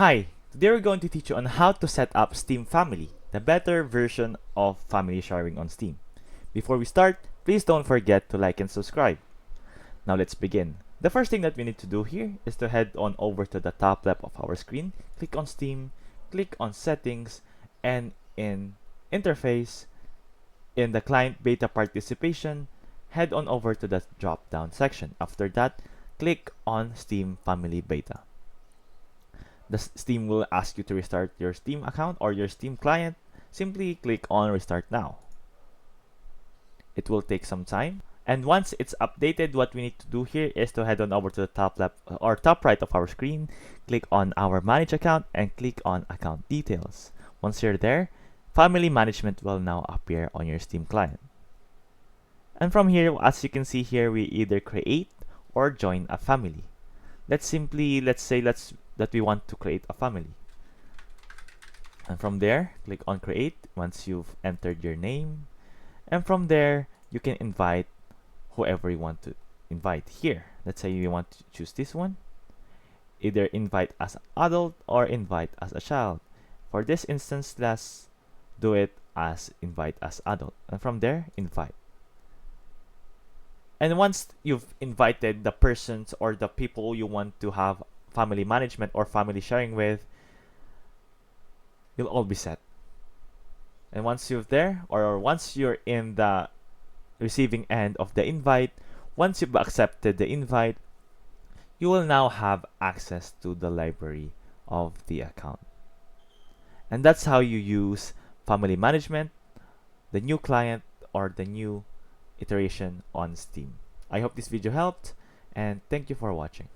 Hi, today we're going to teach you on how to set up Steam Family, the better version of family sharing on Steam. Before we start, please don't forget to like and subscribe. Now let's begin. The first thing that we need to do here is to head on over to the top left of our screen, click on Steam, click on Settings, and in Interface, in the Client Beta Participation, head on over to the drop-down section. After that, click on Steam Family Beta. The Steam will ask you to restart your Steam account or your Steam client. Simply click on Restart Now. It will take some time. And once it's updated, what we need to do here is to head on over to the top left or top right of our screen, click on our Manage Account, and click on Account Details. Once you're there, Family Management will now appear on your Steam client. And from here, as you can see here, we either create or join a family. Let's say that we want to create a family. And from there, click on Create once you've entered your name. And from there, you can invite whoever you want to invite here. Let's say you want to choose this one. Either invite as an adult or invite as a child. For this instance, let's do it as invite as adult. And from there, invite. And once you've invited the persons or the people you want to have family management or family sharing with, you'll all be set. And once you're there, or once you're in the receiving end of the invite, once you've accepted the invite, you will now have access to the library of the account. And that's how you use family management, the new client, or the new iteration on Steam. I hope this video helped, and thank you for watching.